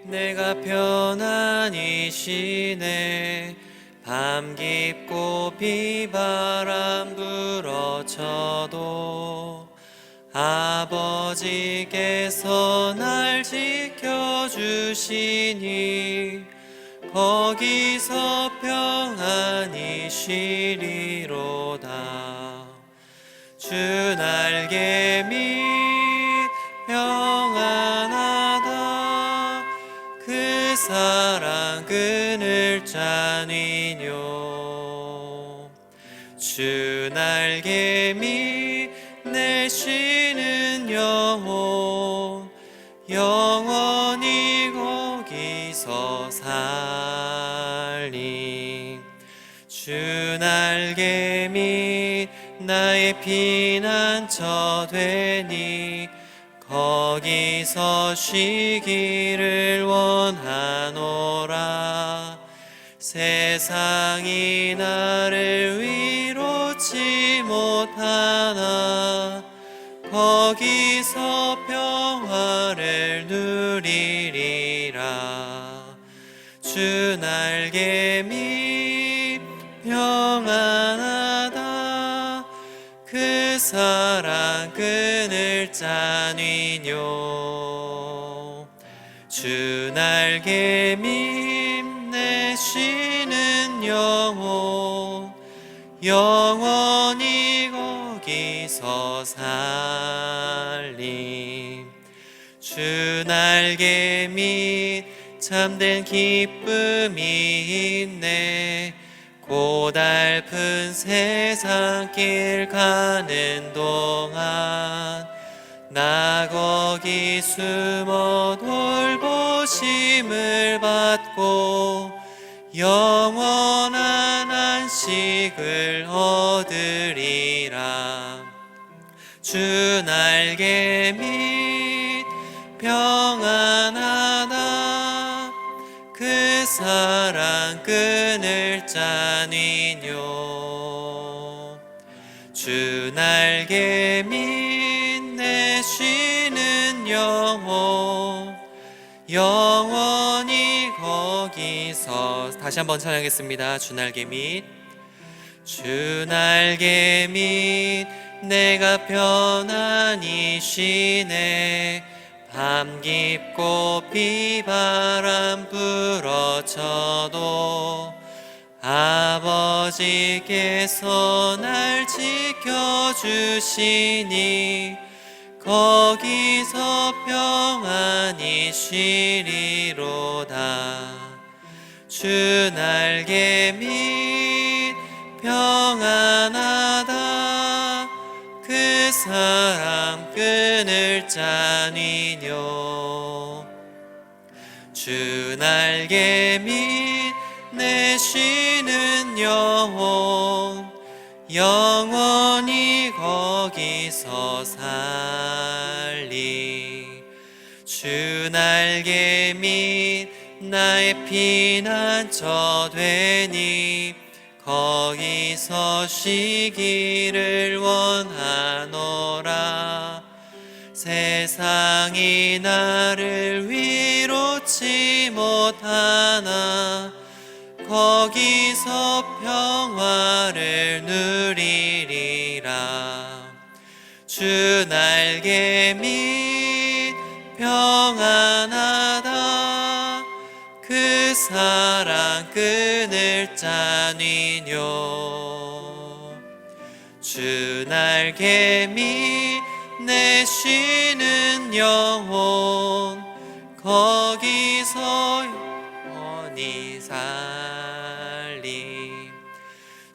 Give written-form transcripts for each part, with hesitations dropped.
내가 편안히 쉬네. 밤 깊고 비바람 불어쳐도 아버지께서 날 지켜주시니 거기서 평안히 쉬리로다. 주 날개 밑 평안하다. 그 사랑 그늘 자니뇨. 주 날개 밑 내 쉬는 영혼 영원히 거기서 살리. 주 날개 밑 나의 피난처 되니 거기서 쉬기를 원하노라. 세상이 나를 위로치 못하나 거기서 평화를 누리리라. 주 날개 밑 평안하다. 그 사랑 그늘 자니뇨. 주 날개 밑 내 쉬는 영혼 영원히 거기서 살림. 주 날개 밑 참된 기쁨이 있네. 고달픈 세상 길 가는 동안 나 거기 숨어 돌보심을 받고 영원한 안식을 얻으리라. 주 날개 밑 평안하다. 그 사랑 그늘 자니뇨. 주 날개 밑 내 쉬는 영혼 영원히 거기서. 다시 한번 찬양하겠습니다. 주 날개 밑. 주 날개 밑 내가 편안히 쉬네. 밤 깊고 비바람 불어쳐도 아버지께서 날 지켜주시니 거기서 평안히 쉬리로다. 주 날개 밑 평안하다. 그 사랑 그늘 자니뇨. 주 날개 밑 내 쉬는 영혼 영원히 거기서 살리. 주 날개 밑 나의 피난처 되니 거기서 쉬기를 원하노라. 세상이 나를 위로치 못하나 거기서 평화를 누리리라. 주 날개 밑 평안하다. 그 사랑 그늘 자니뇨. 주 날개 밑 내 쉬는 영혼 거기서 영원히 살림.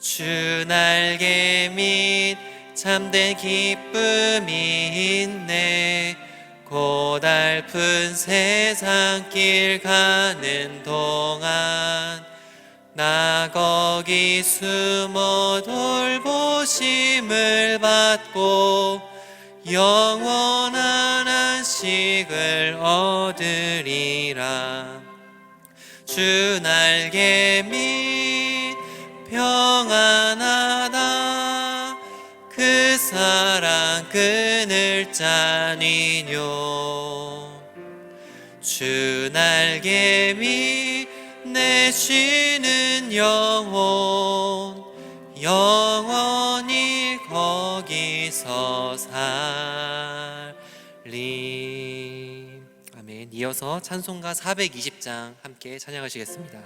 주 날개 밑 참된 기쁨이 있네. 고달픈 세상 길 가는 동안 나 거기 숨어 돌보심을 받고 영원한 안식을 얻으리라. 주 날개 밑 평안하다. 그 사랑 그늘 자니뇨. 주 날개 밑 내 쉬는 영혼 영원히 거기서 살리. 아멘. 이어서 찬송가 420장 함께 찬양하시겠습니다.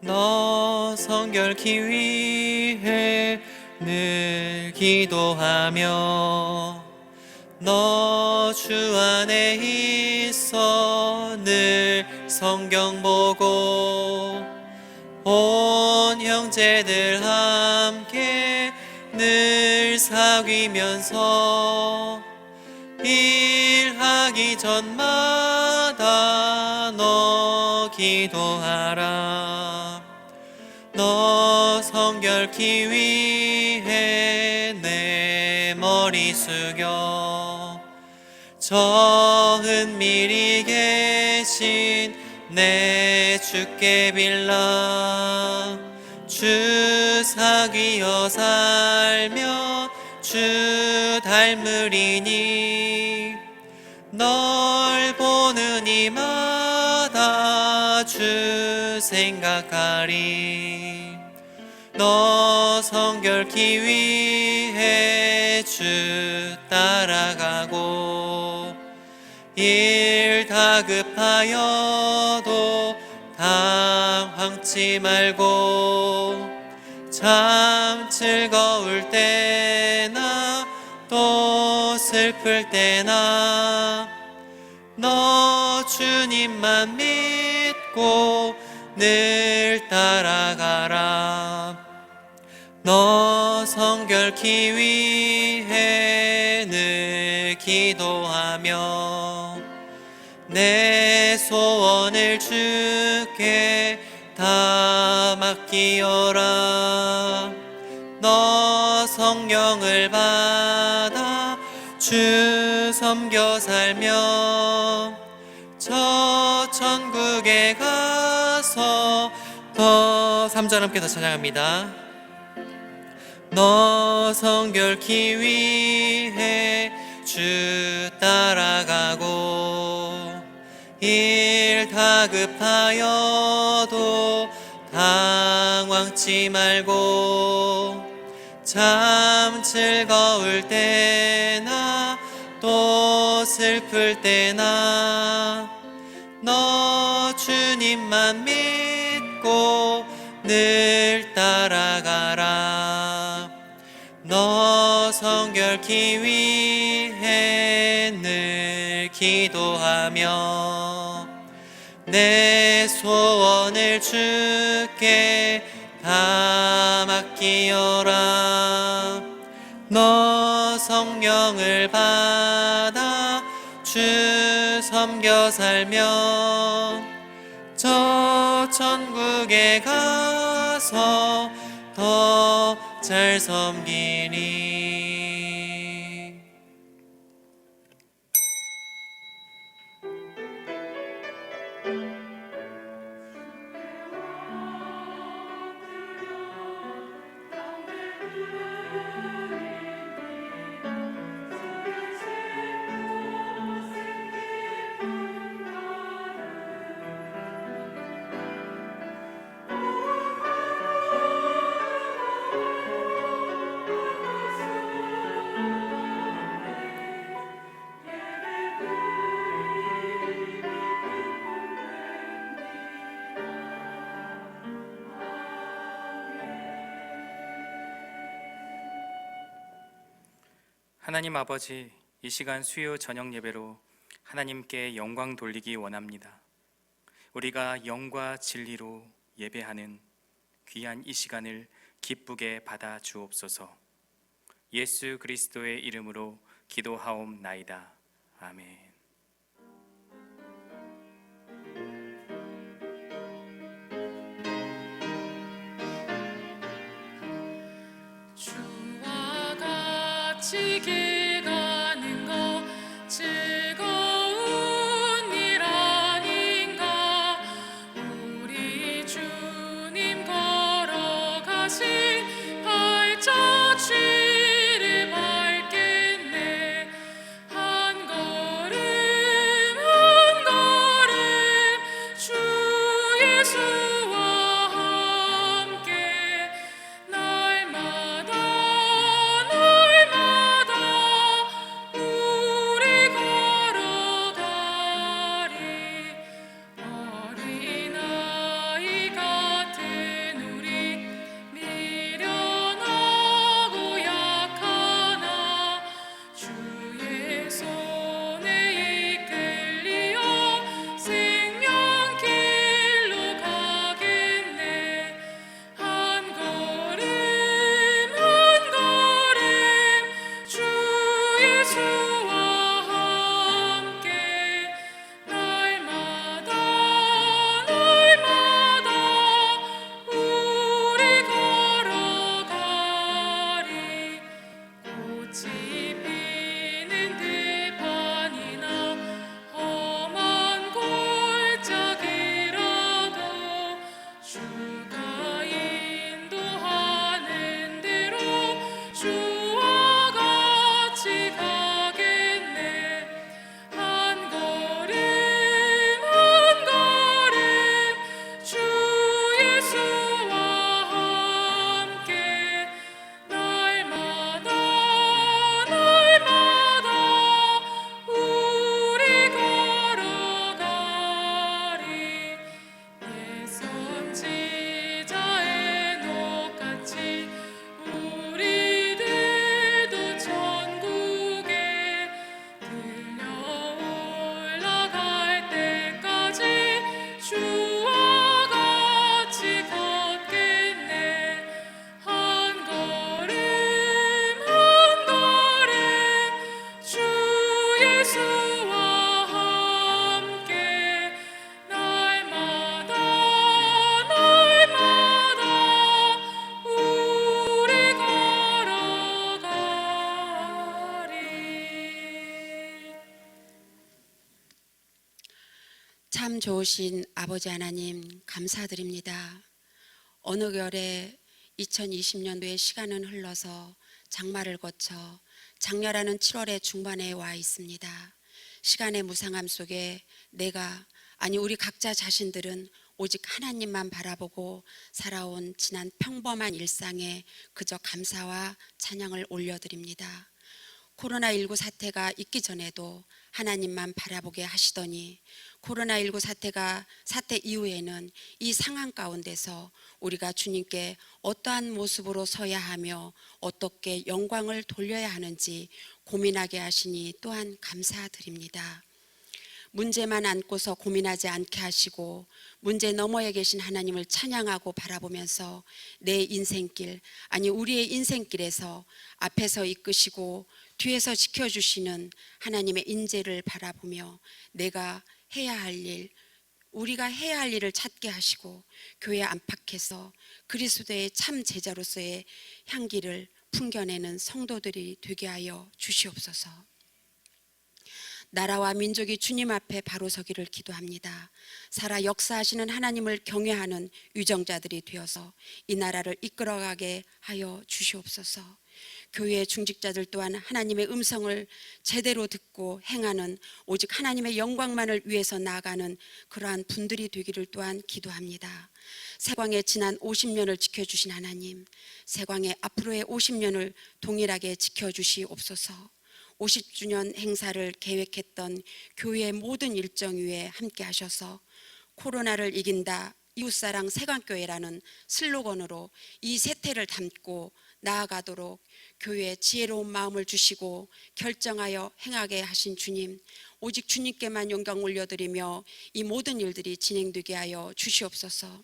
너 성결케 위해 늘 기도하며 너 주 안에 있어 늘 성경 보고 온 형제들 함께 늘 사귀면서 일하기 전마다 너 기도하라. 너 성결케 위해 내 머리 숙여 저 은밀히 계신 내 주께 빌라. 주 사귀어 살며 주 닮으리니 널 보는 이마다 주 생각하리. 너 성결케 위해 주 따라가고 일 다급하여도 당황치 말고 참 즐거울 때나 또 슬플 때나 너 주님만 믿고 늘 따라가라. 너 성결케 위해 늘 기도하며 내 소원을 주께 다 맡기어라. 너 성령을 받아 주 섬겨 살며 저 천국에 가서 더 3절 함께 더 찬양합니다. 너 성결케 위해 주 따라가고 일 다급하여도 당황치 말고 참 즐거울 때나 또 슬플 때나 너 주님만 믿고 늘 따라가라. 너 성결케 위해 늘 기도하며 내 소원을 주께 다 맡기어라. 너 성령을 받아 주 섬겨 살며 저 천국에 가서 더 잘 섬기리. 하나님 아버지, 이 시간 수요 저녁 예배로 하나님께 영광 돌리기 원합니다. 우리가 영과 진리로 예배하는 귀한 이 시간을 기쁘게 받아 주옵소서. 예수 그리스도의 이름으로 기도하옵나이다. 아멘. 주와 같이 길 가는 것 즐거운 일 아닌가. 우리 주님 걸어가신 발자취 참 좋으신 아버지 하나님 감사드립니다. 어느 결에 2020년도의 시간은 흘러서 장마를 거쳐 장렬하는 7월의 중반에 와 있습니다. 시간의 무상함 속에 우리 각자 자신들은 오직 하나님만 바라보고 살아온 지난 평범한 일상에 그저 감사와 찬양을 올려드립니다. 코로나19 사태가 있기 전에도 하나님만 바라보게 하시더니 코로나19 사태 이후에는 이 상황 가운데서 우리가 주님께 어떠한 모습으로 서야 하며 어떻게 영광을 돌려야 하는지 고민하게 하시니 또한 감사드립니다. 문제만 안고서 고민하지 않게 하시고 문제 너머에 계신 하나님을 찬양하고 바라보면서 내 인생길, 우리의 인생길에서 앞에서 이끄시고 뒤에서 지켜주시는 하나님의 인재를 바라보며 우리가 해야 할 일을 찾게 하시고 교회 안팎에서 그리스도의 참 제자로서의 향기를 풍겨내는 성도들이 되게 하여 주시옵소서. 나라와 민족이 주님 앞에 바로 서기를 기도합니다. 살아 역사하시는 하나님을 경외하는 유정자들이 되어서 이 나라를 이끌어가게 하여 주시옵소서. 교회의 중직자들 또한 하나님의 음성을 제대로 듣고 행하는 오직 하나님의 영광만을 위해서 나아가는 그러한 분들이 되기를 또한 기도합니다. 세광의 지난 50년을 지켜주신 하나님, 세광의 앞으로의 50년을 동일하게 지켜주시옵소서. 50주년 행사를 계획했던 교회의 모든 일정 위에 함께 하셔서 코로나를 이긴다 이웃사랑 세광교회라는 슬로건으로 이 세태를 담고 나아가도록 교회에 지혜로운 마음을 주시고 결정하여 행하게 하신 주님, 오직 주님께만 영광 올려드리며 이 모든 일들이 진행되게 하여 주시옵소서.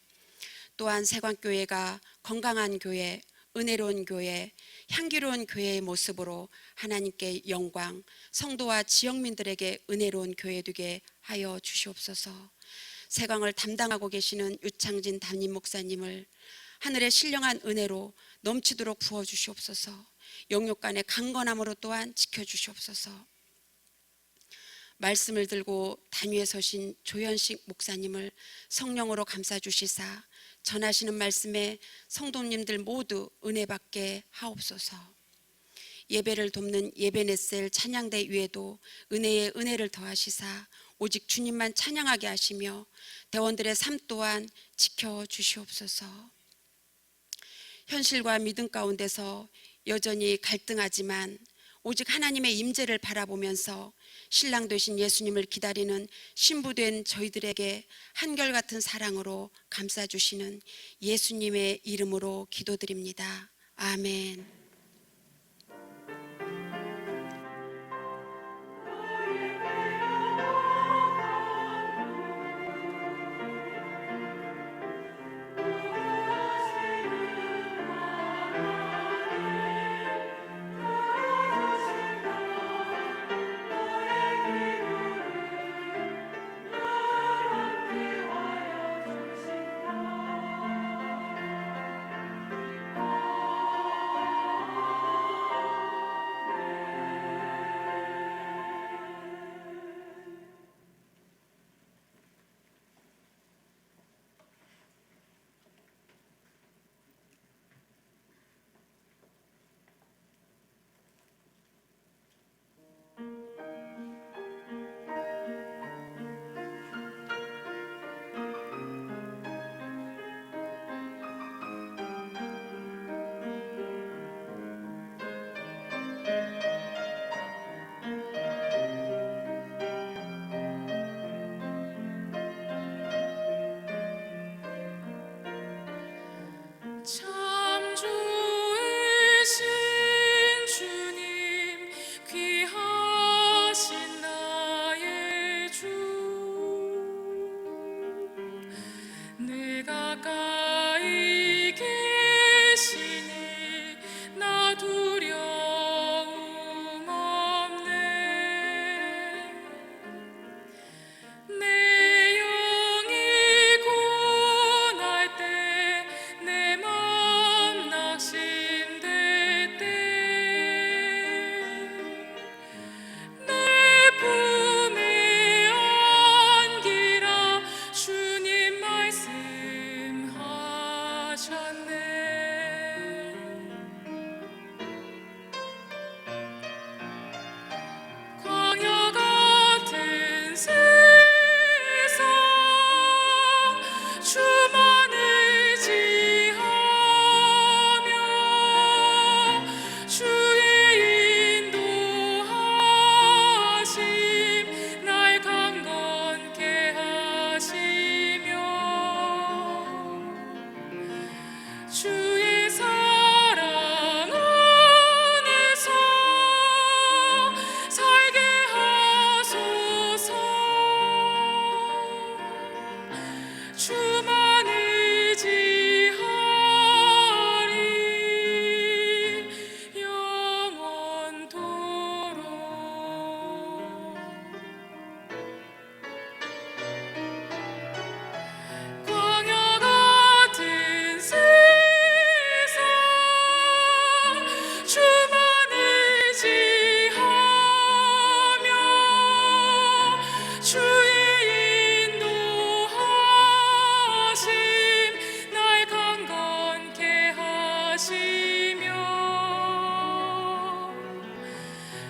또한 세광교회가 건강한 교회, 은혜로운 교회, 향기로운 교회의 모습으로 하나님께 영광, 성도와 지역민들에게 은혜로운 교회 되게 하여 주시옵소서. 세광을 담당하고 계시는 유창진 담임 목사님을 하늘의 신령한 은혜로 넘치도록 부어주시옵소서. 영육간의 강건함으로 또한 지켜주시옵소서. 말씀을 들고 단위에 서신 조현식 목사님을 성령으로 감싸주시사 전하시는 말씀에 성도님들 모두 은혜 받게 하옵소서. 예배를 돕는 예배넷셀 찬양대 위에도 은혜에 은혜를 더하시사 오직 주님만 찬양하게 하시며 대원들의 삶 또한 지켜주시옵소서. 현실과 믿음 가운데서 여전히 갈등하지만 오직 하나님의 임재를 바라보면서 신랑 되신 예수님을 기다리는 신부된 저희들에게 한결같은 사랑으로 감싸주시는 예수님의 이름으로 기도드립니다. 아멘.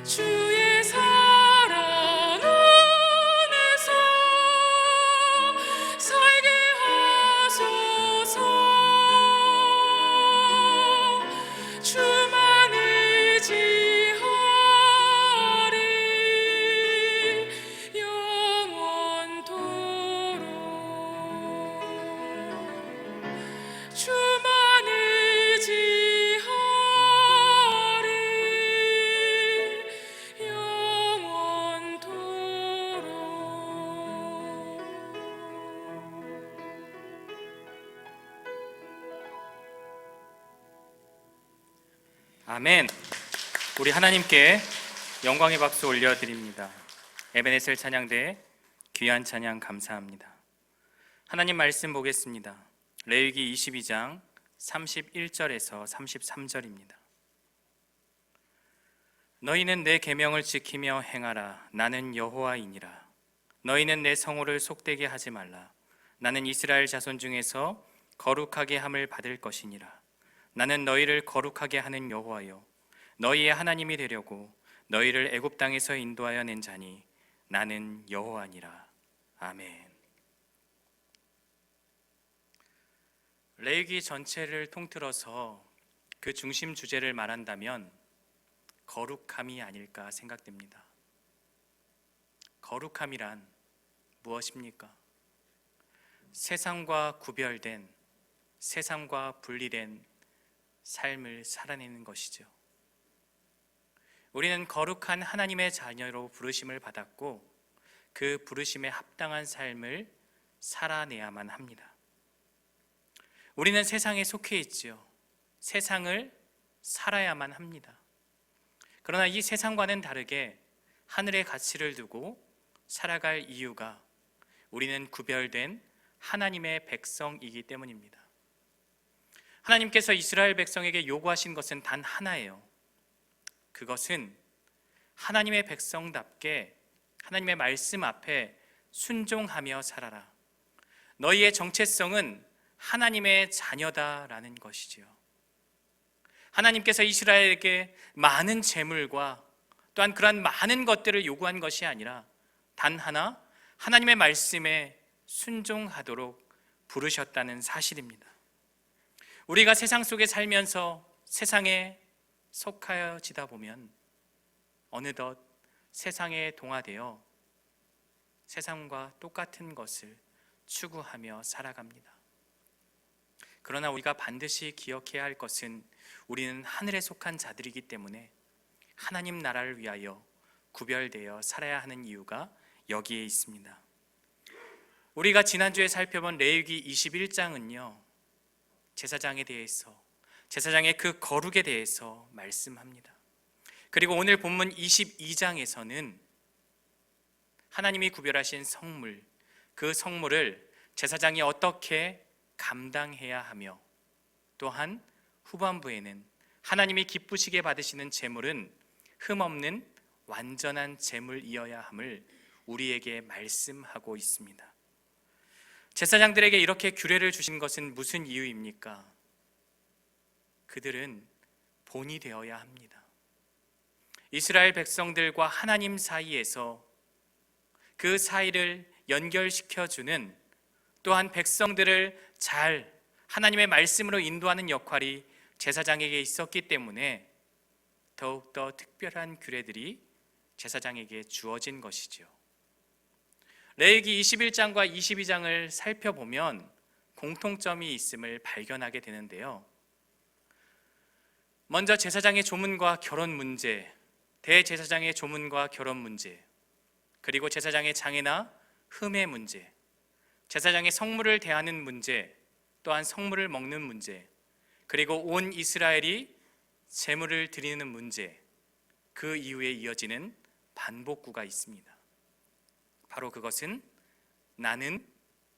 주의 사랑 안에서 살게 하소서. 주만 의지하리 영원토록. 주만 의지하리 영원토록. 아멘. 우리 하나님께 영광의 박수 올려드립니다. 에베네셀 찬양대 귀한 찬양 감사합니다. 하나님 말씀 보겠습니다. 레위기 22장 31절에서 33절입니다. 너희는 내 계명을 지키며 행하라. 나는 여호와이니라. 너희는 내 성호를 속되게 하지 말라. 나는 이스라엘 자손 중에서 거룩하게 함을 받을 것이니라. 나는 너희를 거룩하게 하는 여호와여 너희의 하나님이 되려고 너희를 애굽 땅에서 인도하여 낸 자니 나는 여호와니라. 아멘. 레위기 전체를 통틀어서 그 중심 주제를 말한다면 거룩함이 아닐까 생각됩니다. 거룩함이란 무엇입니까? 세상과 구별된, 세상과 분리된 삶을 살아내는 것이죠. 우리는 거룩한 하나님의 자녀로 부르심을 받았고 그 부르심에 합당한 삶을 살아내야만 합니다. 우리는 세상에 속해 있지요. 세상을 살아야만 합니다. 그러나 이 세상과는 다르게 하늘의 가치를 두고 살아갈 이유가 우리는 구별된 하나님의 백성이기 때문입니다. 하나님께서 이스라엘 백성에게 요구하신 것은 단 하나예요. 그것은 하나님의 백성답게 하나님의 말씀 앞에 순종하며 살아라. 너희의 정체성은 하나님의 자녀다라는 것이지요. 하나님께서 이스라엘에게 많은 재물과 또한 그러한 많은 것들을 요구한 것이 아니라 단 하나 하나님의 말씀에 순종하도록 부르셨다는 사실입니다. 우리가 세상 속에 살면서 세상에 속하여지다 보면 어느덧 세상에 동화되어 세상과 똑같은 것을 추구하며 살아갑니다. 그러나 우리가 반드시 기억해야 할 것은 우리는 하늘에 속한 자들이기 때문에 하나님 나라를 위하여 구별되어 살아야 하는 이유가 여기에 있습니다. 우리가 지난주에 살펴본 레위기 21장은요 제사장에 대해서, 제사장의 그 거룩에 대해서 말씀합니다. 그리고 오늘 본문 22장에서는 하나님이 구별하신 성물, 그 성물을 제사장이 어떻게 감당해야 하며 또한 후반부에는 하나님이 기쁘시게 받으시는 제물은 흠없는 완전한 제물이어야 함을 우리에게 말씀하고 있습니다. 제사장들에게 이렇게 규례를 주신 것은 무슨 이유입니까? 그들은 본이 되어야 합니다. 이스라엘 백성들과 하나님 사이에서 그 사이를 연결시켜주는 또한 백성들을 잘 하나님의 말씀으로 인도하는 역할이 제사장에게 있었기 때문에 더욱더 특별한 규례들이 제사장에게 주어진 것이죠. 레위기 21장과 22장을 살펴보면 공통점이 있음을 발견하게 되는데요. 먼저 제사장의 조문과 결혼 문제, 대제사장의 조문과 결혼 문제, 그리고 제사장의 장애나 흠의 문제, 제사장의 성물을 대하는 문제, 또한 성물을 먹는 문제, 그리고 온 이스라엘이 제물을 드리는 문제, 그 이후에 이어지는 반복구가 있습니다. 바로 그것은 나는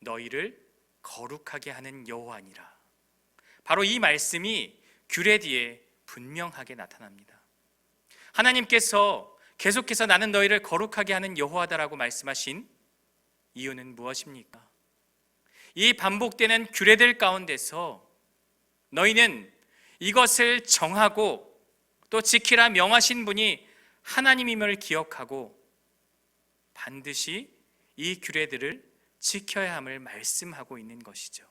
너희를 거룩하게 하는 여호와니라. 바로 이 말씀이 규례 뒤에 분명하게 나타납니다. 하나님께서 계속해서 나는 너희를 거룩하게 하는 여호와다라고 말씀하신 이유는 무엇입니까? 이 반복되는 규례들 가운데서 너희는 이것을 정하고 또 지키라 명하신 분이 하나님임을 기억하고 반드시 이 규례들을 지켜야 함을 말씀하고 있는 것이죠.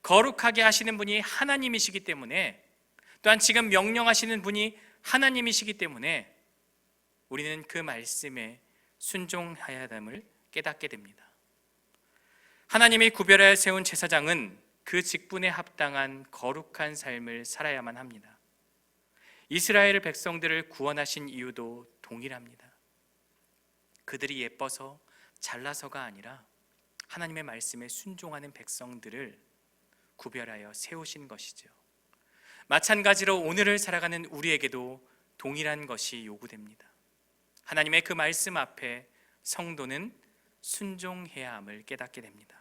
거룩하게 하시는 분이 하나님이시기 때문에, 또한 지금 명령하시는 분이 하나님이시기 때문에 우리는 그 말씀에 순종해야 함을 깨닫게 됩니다. 하나님이 구별하여 세운 제사장은 그 직분에 합당한 거룩한 삶을 살아야만 합니다. 이스라엘 백성들을 구원하신 이유도 동일합니다. 그들이 예뻐서 잘나서가 아니라 하나님의 말씀에 순종하는 백성들을 구별하여 세우신 것이죠. 마찬가지로 오늘을 살아가는 우리에게도 동일한 것이 요구됩니다. 하나님의 그 말씀 앞에 성도는 순종해야 함을 깨닫게 됩니다.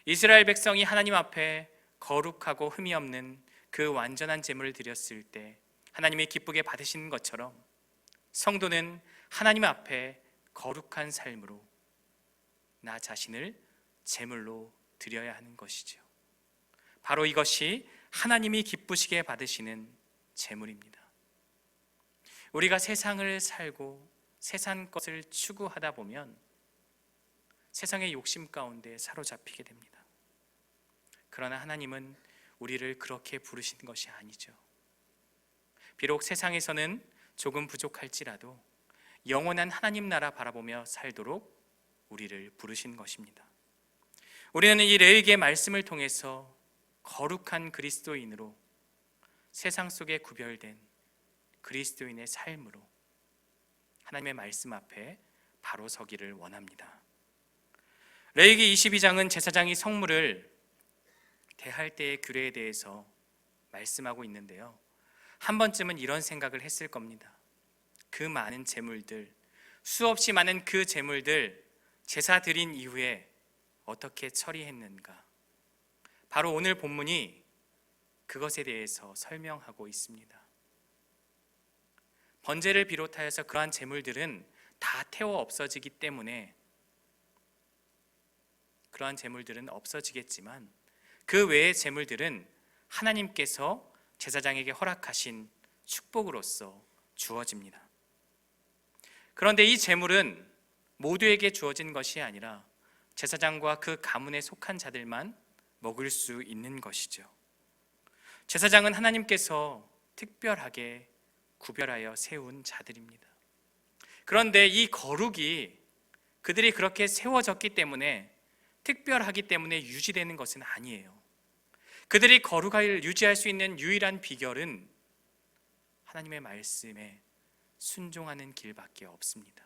이스라엘 백성이 하나님 앞에 거룩하고 흠이 없는 그 완전한 제물을 드렸을 때 하나님이 기쁘게 받으시는 것처럼 성도는 하나님 앞에 거룩한 삶으로 나 자신을 제물로 드려야 하는 것이죠. 바로 이것이 하나님이 기쁘시게 받으시는 제물입니다. 우리가 세상을 살고 세상 것을 추구하다 보면 세상의 욕심 가운데 사로잡히게 됩니다. 그러나 하나님은 우리를 그렇게 부르신 것이 아니죠. 비록 세상에서는 조금 부족할지라도 영원한 하나님 나라 바라보며 살도록 우리를 부르신 것입니다. 우리는 이 레위기의 말씀을 통해서 거룩한 그리스도인으로 세상 속에 구별된 그리스도인의 삶으로 하나님의 말씀 앞에 바로 서기를 원합니다. 레위기 22장은 제사장이 성물을 대할 때의 규례에 대해서 말씀하고 있는데요, 한 번쯤은 이런 생각을 했을 겁니다. 그 많은 제물들, 수없이 많은 그 제물들 제사 드린 이후에 어떻게 처리했는가? 바로 오늘 본문이 그것에 대해서 설명하고 있습니다. 번제를 비롯하여서 그러한 제물들은 다 태워 없어지기 때문에 그러한 제물들은 없어지겠지만 그 외의 제물들은 하나님께서 제사장에게 허락하신 축복으로서 주어집니다. 그런데 이 제물은 모두에게 주어진 것이 아니라 제사장과 그 가문에 속한 자들만 먹을 수 있는 것이죠. 제사장은 하나님께서 특별하게 구별하여 세운 자들입니다. 그런데 이 거룩이 그들이 그렇게 세워졌기 때문에, 특별하기 때문에 유지되는 것은 아니에요. 그들이 거룩을 유지할 수 있는 유일한 비결은 하나님의 말씀에 순종하는 길밖에 없습니다.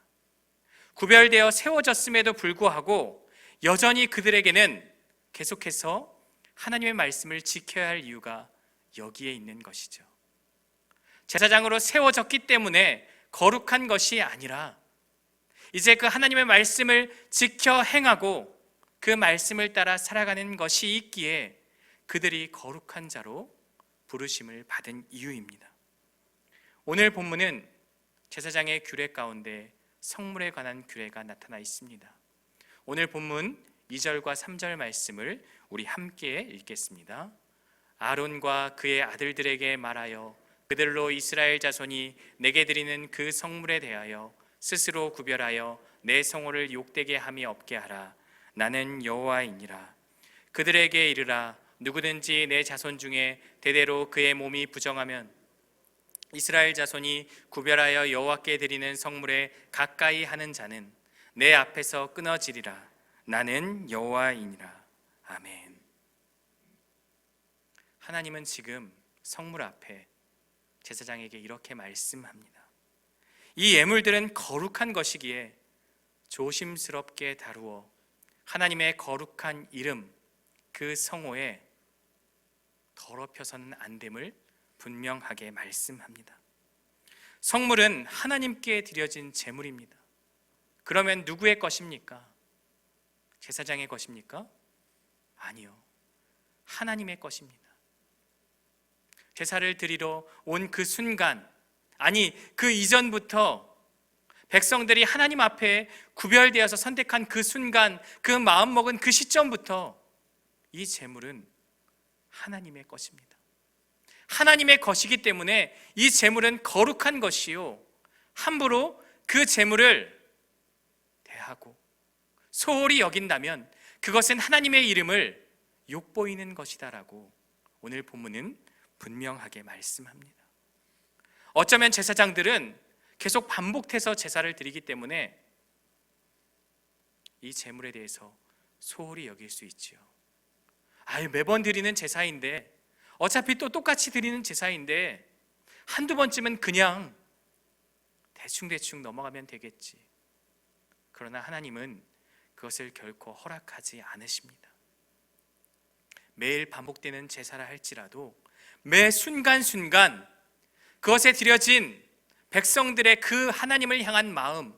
구별되어 세워졌음에도 불구하고 여전히 그들에게는 계속해서 하나님의 말씀을 지켜야 할 이유가 여기에 있는 것이죠. 제사장으로 세워졌기 때문에 거룩한 것이 아니라 이제 그 하나님의 말씀을 지켜 행하고 그 말씀을 따라 살아가는 것이 있기에 그들이 거룩한 자로 부르심을 받은 이유입니다. 오늘 본문은 제사장의 규례 가운데 성물에 관한 규례가 나타나 있습니다. 오늘 본문 2절과 3절 말씀을 우리 함께 읽겠습니다. 아론과 그의 아들들에게 말하여 그들로 이스라엘 자손이 내게 드리는 그 성물에 대하여 스스로 구별하여 내 성호를 욕되게 함이 없게 하라. 나는 여호와이니라. 그들에게 이르라. 누구든지 내 자손 중에 대대로 그의 몸이 부정하면 이스라엘 자손이 구별하여 여호와께 드리는 성물에 가까이 하는 자는 내 앞에서 끊어지리라. 나는 여호와이니라. 아멘. 하나님은 지금 성물 앞에 제사장에게 이렇게 말씀합니다. 이 예물들은 거룩한 것이기에 조심스럽게 다루어 하나님의 거룩한 이름, 그 성호에 더럽혀서는 안 됨을 분명하게 말씀합니다. 성물은 하나님께 드려진 제물입니다. 그러면 누구의 것입니까? 제사장의 것입니까? 아니요, 하나님의 것입니다. 제사를 드리러 온 그 순간, 아니 그 이전부터 백성들이 하나님 앞에 구별되어서 선택한 그 순간, 그 마음먹은 그 시점부터 이 제물은 하나님의 것입니다. 하나님의 것이기 때문에 이 제물은 거룩한 것이요, 함부로 그 재물을 대하고 소홀히 여긴다면 그것은 하나님의 이름을 욕보이는 것이다라고 오늘 본문은 분명하게 말씀합니다. 어쩌면 제사장들은 계속 반복해서 제사를 드리기 때문에 이 재물에 대해서 소홀히 여길 수 있지요. 매번 드리는 제사인데, 어차피 또 똑같이 드리는 제사인데 한두 번쯤은 그냥 대충 넘어가면 되겠지. 그러나 하나님은 그것을 결코 허락하지 않으십니다. 매일 반복되는 제사라 할지라도 매 순간순간 그것에 드려진 백성들의 그 하나님을 향한 마음,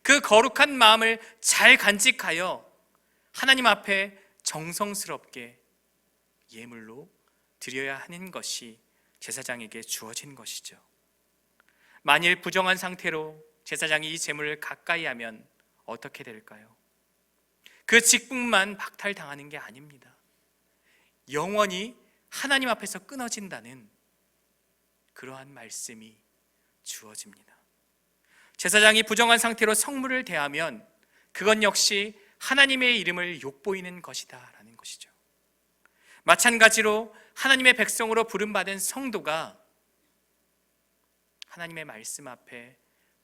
그 거룩한 마음을 잘 간직하여 하나님 앞에 정성스럽게 예물로 드려야 하는 것이 제사장에게 주어진 것이죠. 만일 부정한 상태로 제사장이 이 제물을 가까이 하면 어떻게 될까요? 그 직분만 박탈당하는 게 아닙니다. 영원히 하나님 앞에서 끊어진다는 그러한 말씀이 주어집니다. 제사장이 부정한 상태로 성물을 대하면 그건 역시 하나님의 이름을 욕보이는 것이다 라는 것이죠. 마찬가지로 하나님의 백성으로 부름받은 성도가 하나님의 말씀 앞에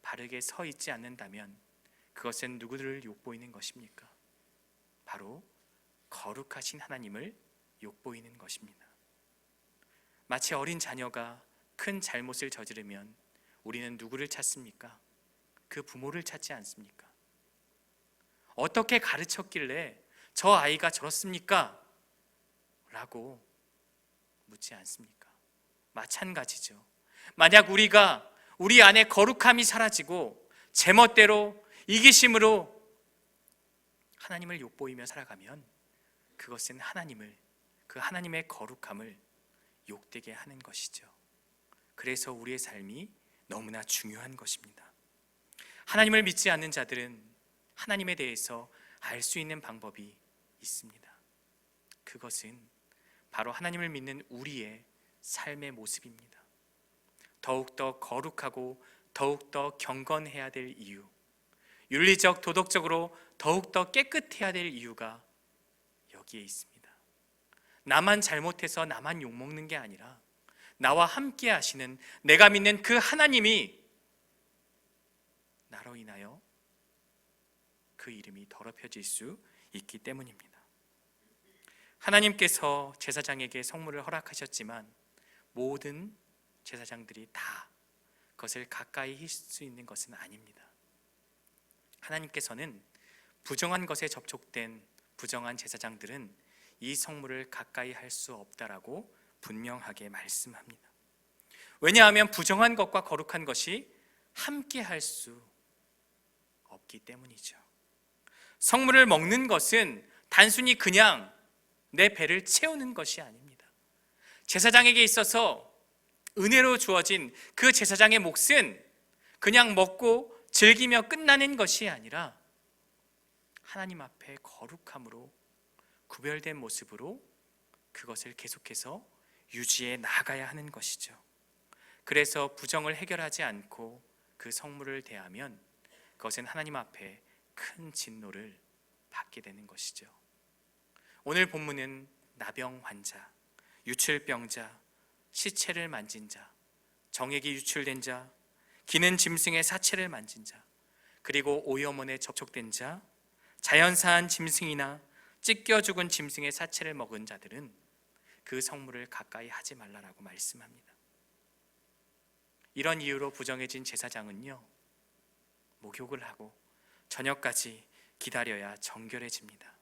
바르게 서 있지 않는다면 그것은 누구를 욕보이는 것입니까? 바로 거룩하신 하나님을 욕보이는 것입니다. 마치 어린 자녀가 큰 잘못을 저지르면 우리는 누구를 찾습니까? 그 부모를 찾지 않습니까? 어떻게 가르쳤길래 저 아이가 저렇습니까? 라고 묻지 않습니까? 마찬가지죠. 만약 우리가 우리 안에 거룩함이 사라지고 제멋대로 이기심으로 하나님을 욕보이며 살아가면 그것은 그 하나님의 거룩함을 욕되게 하는 것이죠. 그래서 우리의 삶이 너무나 중요한 것입니다. 하나님을 믿지 않는 자들은 하나님에 대해서 알 수 있는 방법이 있습니다. 그것은 바로 하나님을 믿는 우리의 삶의 모습입니다. 더욱더 거룩하고 더욱더 경건해야 될 이유, 윤리적, 도덕적으로 더욱더 깨끗해야 될 이유가 여기에 있습니다. 나만 잘못해서 나만 욕먹는 게 아니라 나와 함께 하시는 내가 믿는 그 하나님이 나로 인하여 그 이름이 더럽혀질 수 있기 때문입니다. 하나님께서 제사장에게 성물을 허락하셨지만 모든 제사장들이 다 그것을 가까이 할 수 있는 것은 아닙니다. 하나님께서는 부정한 것에 접촉된 부정한 제사장들은 이 성물을 가까이 할 수 없다라고 분명하게 말씀합니다. 왜냐하면 부정한 것과 거룩한 것이 함께 할 수 없기 때문이죠. 성물을 먹는 것은 단순히 그냥 내 배를 채우는 것이 아닙니다. 제사장에게 있어서 은혜로 주어진 그 제사장의 몫은 그냥 먹고 즐기며 끝나는 것이 아니라 하나님 앞에 거룩함으로 구별된 모습으로 그것을 계속해서 유지해 나가야 하는 것이죠. 그래서 부정을 해결하지 않고 그 성물을 대하면 그것은 하나님 앞에 큰 진노를 받게 되는 것이죠. 오늘 본문은 나병 환자, 유출병자, 시체를 만진 자, 정액이 유출된 자, 기는 짐승의 사체를 만진 자, 그리고 오염원에 접촉된 자, 자연사한 짐승이나 찢겨 죽은 짐승의 사체를 먹은 자들은 그 성물을 가까이 하지 말라라고 말씀합니다. 이런 이유로 부정해진 제사장은요, 목욕을 하고 저녁까지 기다려야 정결해집니다.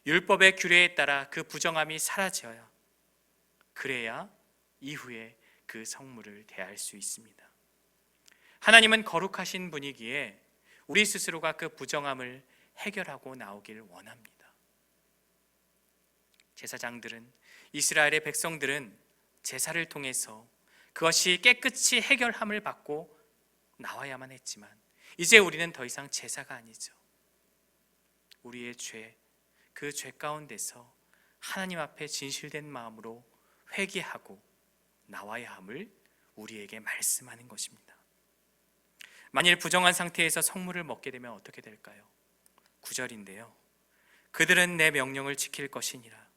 율법의 규례에 따라 그 부정함이 사라져야, 그래야 이후에 그 성물을 대할 수 있습니다. 하나님은 거룩하신 분이기에 우리 스스로가 그 부정함을 해결하고 나오길 원합니다. 제사장들은, 이스라엘의 백성들은 제사를 통해서 그것이 깨끗이 해결함을 받고 나와야만 했지만 이제 우리는 더 이상 제사가 아니죠. 우리의 죄, 그 죄 가운데서 하나님 앞에 진실된 마음으로 회개하고 나와야 함을 우리에게 말씀하는 것입니다. 만일 부정한 상태에서 성물을 먹게 되면 어떻게 될까요? 9절인데요. 그들은 내 명령을 지킬 것이니라.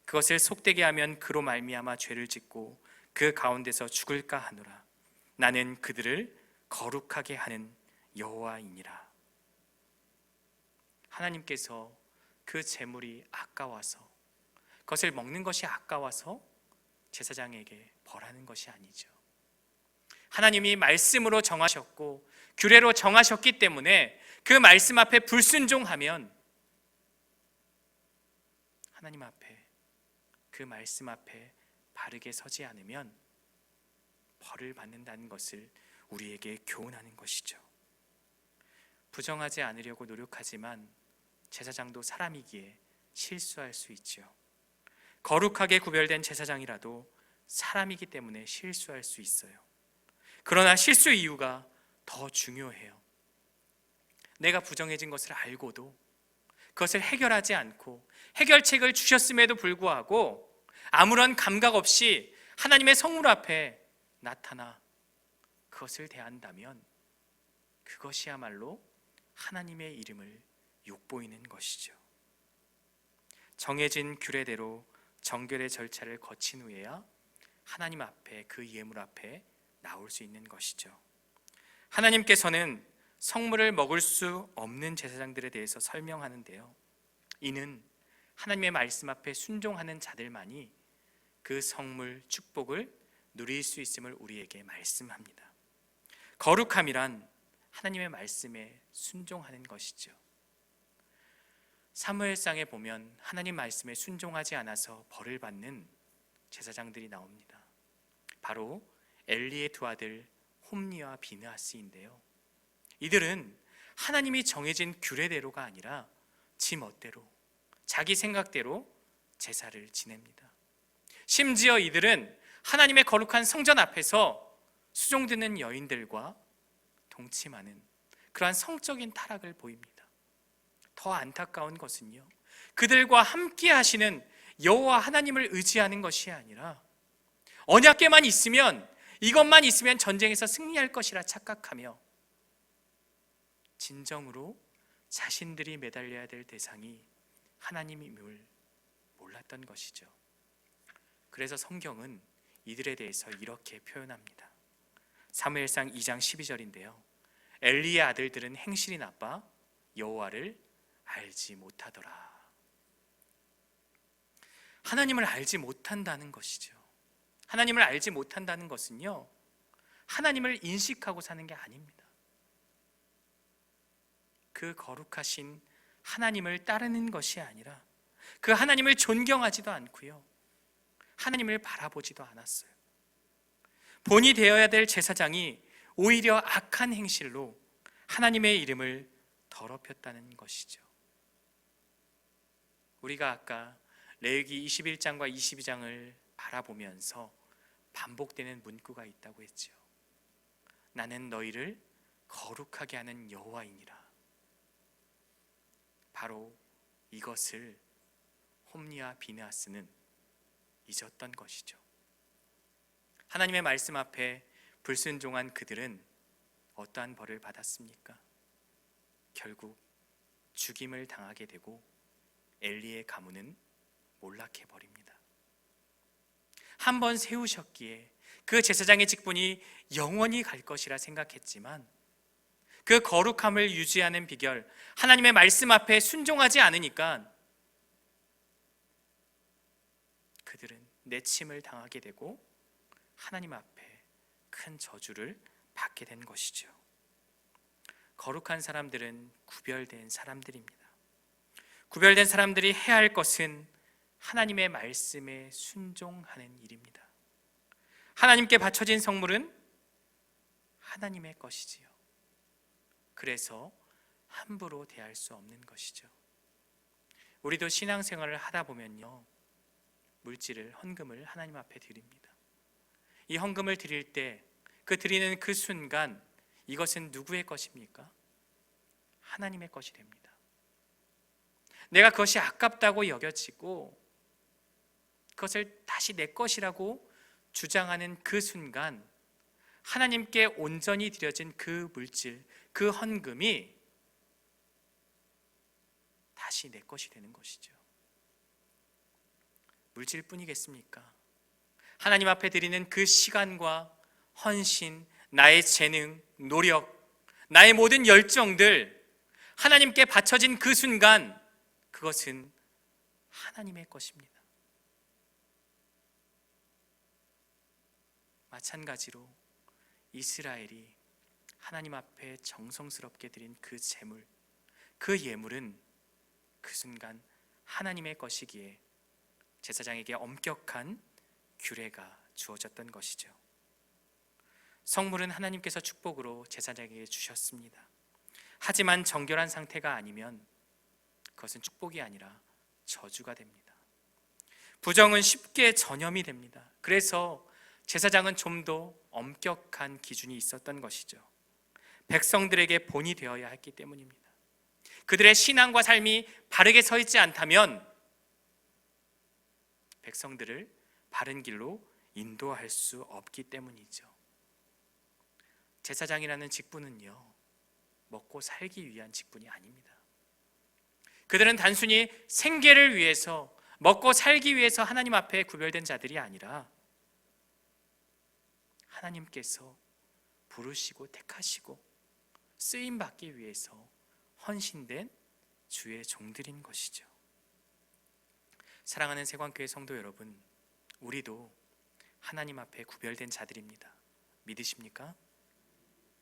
그것을 속되게 하면 그로 말미암아 죄를 짓고 그 가운데서 죽을까 하노라. 나는 그들을 거룩하게 하는 여호와이니라. 하나님께서 그 재물이 아까워서, 그것을 먹는 것이 아까워서 제사장에게 벌하는 것이 아니죠. 하나님이 말씀으로 정하셨고 규례로 정하셨기 때문에 그 말씀 앞에 불순종하면, 하나님 앞에, 그 말씀 앞에 바르게 서지 않으면 벌을 받는다는 것을 우리에게 교훈하는 것이죠. 부정하지 않으려고 노력하지만 제사장도 사람이기에 실수할 수 있죠. 거룩하게 구별된 제사장이라도 사람이기 때문에 실수할 수 있어요. 그러나 실수 이유가 더 중요해요. 내가 부정해진 것을 알고도 그것을 해결하지 않고 해결책을 주셨음에도 불구하고 아무런 감각 없이 하나님의 성물 앞에 나타나 그것을 대한다면 그것이야말로 하나님의 이름을 욕보이는 것이죠. 정해진 규례대로 정결의 절차를 거친 후에야 하나님 앞에, 그 예물 앞에 나올 수 있는 것이죠. 하나님께서는 성물을 먹을 수 없는 제사장들에 대해서 설명하는데요, 이는 하나님의 말씀 앞에 순종하는 자들만이 그 성물 축복을 누릴 수 있음을 우리에게 말씀합니다. 거룩함이란 하나님의 말씀에 순종하는 것이죠. 사무엘상에 보면 하나님 말씀에 순종하지 않아서 벌을 받는 제사장들이 나옵니다. 바로 엘리의 두 아들 홈니와 비느하스인데요, 이들은 하나님이 정해진 규례대로가 아니라 지 멋대로, 자기 생각대로 제사를 지냅니다. 심지어 이들은 하나님의 거룩한 성전 앞에서 수종드는 여인들과 동침하는 그러한 성적인 타락을 보입니다. 더 안타까운 것은요, 그들과 함께 하시는 여호와 하나님을 의지하는 것이 아니라 언약궤만 있으면, 이것만 있으면 전쟁에서 승리할 것이라 착각하며 진정으로 자신들이 매달려야 될 대상이 하나님임을 몰랐던 것이죠. 그래서 성경은 이들에 대해서 이렇게 표현합니다. 사무엘상 2장 12절인데요, 엘리의 아들들은 행실이 나빠 여호와를 알지 못하더라. 하나님을 알지 못한다는 것이죠. 하나님을 알지 못한다는 것은요, 하나님을 인식하고 사는 게 아닙니다. 그 거룩하신 하나님을 따르는 것이 아니라 그 하나님을 존경하지도 않고요, 하나님을 바라보지도 않았어요. 본이 되어야 될 제사장이 오히려 악한 행실로 하나님의 이름을 더럽혔다는 것이죠. 우리가 아까 레위기 21장과 22장을 바라보면서 반복되는 문구가 있다고 했죠. 나는 너희를 거룩하게 하는 여호와이니라. 바로 이것을 홈니와 비느하스는 잊었던 것이죠. 하나님의 말씀 앞에 불순종한 그들은 어떠한 벌을 받았습니까? 결국 죽임을 당하게 되고 엘리의 가문은 몰락해 버립니다. 한 번 세우셨기에 그 제사장의 직분이 영원히 갈 것이라 생각했지만 그 거룩함을 유지하는 비결, 하나님의 말씀 앞에 순종하지 않으니까 그들은 내침을 당하게 되고 하나님 앞에 큰 저주를 받게 된 것이죠. 거룩한 사람들은 구별된 사람들입니다. 구별된 사람들이 해야 할 것은 하나님의 말씀에 순종하는 일입니다. 하나님께 바쳐진 성물은 하나님의 것이지요. 그래서 함부로 대할 수 없는 것이죠. 우리도 신앙생활을 하다 보면요, 물질을, 헌금을 하나님 앞에 드립니다. 이 헌금을 드릴 때, 그 드리는 그 순간 이것은 누구의 것입니까? 하나님의 것이 됩니다. 내가 그것이 아깝다고 여겨지고 그것을 다시 내 것이라고 주장하는 그 순간 하나님께 온전히 드려진 그 물질, 그 헌금이 다시 내 것이 되는 것이죠. 물질뿐이겠습니까? 하나님 앞에 드리는 그 시간과 헌신, 나의 재능, 노력, 나의 모든 열정들, 하나님께 바쳐진 그 순간, 그것은 하나님의 것입니다. 마찬가지로 이스라엘이 하나님 앞에 정성스럽게 드린 그 제물, 그 예물은 그 순간 하나님의 것이기에 제사장에게 엄격한 규례가 주어졌던 것이죠. 성물은 하나님께서 축복으로 제사장에게 주셨습니다. 하지만 정결한 상태가 아니면 그것은 축복이 아니라 저주가 됩니다. 부정은 쉽게 전염이 됩니다. 그래서 제사장은 좀 더 엄격한 기준이 있었던 것이죠. 백성들에게 본이 되어야 했기 때문입니다. 그들의 신앙과 삶이 바르게 서 있지 않다면 백성들을 바른 길로 인도할 수 없기 때문이죠. 제사장이라는 직분은요, 먹고 살기 위한 직분이 아닙니다. 그들은 단순히 생계를 위해서, 먹고 살기 위해서 하나님 앞에 구별된 자들이 아니라 하나님께서 부르시고 택하시고 쓰임받기 위해서 헌신된 주의 종들인 것이죠. 사랑하는 세관교회 성도 여러분, 우리도 하나님 앞에 구별된 자들입니다. 믿으십니까?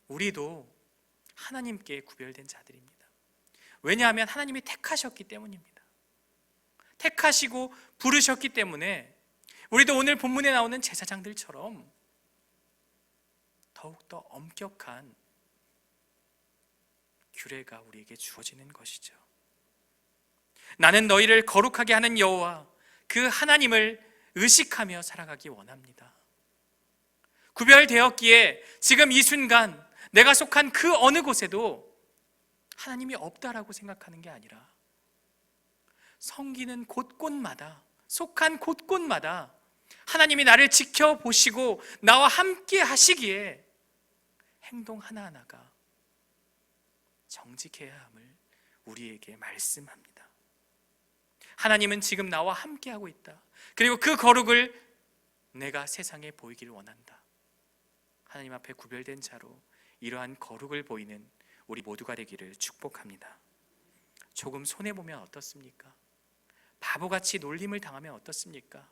우리도 하나님께 구별된 자들입니다. 왜냐하면 하나님이 택하셨기 때문입니다. 택하시고 부르셨기 때문에 우리도 오늘 본문에 나오는 제사장들처럼 더욱더 엄격한 규례가 우리에게 주어지는 것이죠. 나는 너희를 거룩하게 하는 여호와 그 하나님을 의식하며 살아가기 원합니다. 구별되었기에 지금 이 순간 내가 속한 그 어느 곳에도 하나님이 없다라고 생각하는 게 아니라 섬기는 곳곳마다, 속한 곳곳마다 하나님이 나를 지켜보시고 나와 함께 하시기에 행동 하나하나가 정직해야 함을 우리에게 말씀합니다. 하나님은 지금 나와 함께하고 있다. 그리고 그 거룩을 내가 세상에 보이기를 원한다. 하나님 앞에 구별된 자로 이러한 거룩을 보이는 우리 모두가 되기를 축복합니다. 조금 손해보면 어떻습니까? 바보같이 놀림을 당하면 어떻습니까?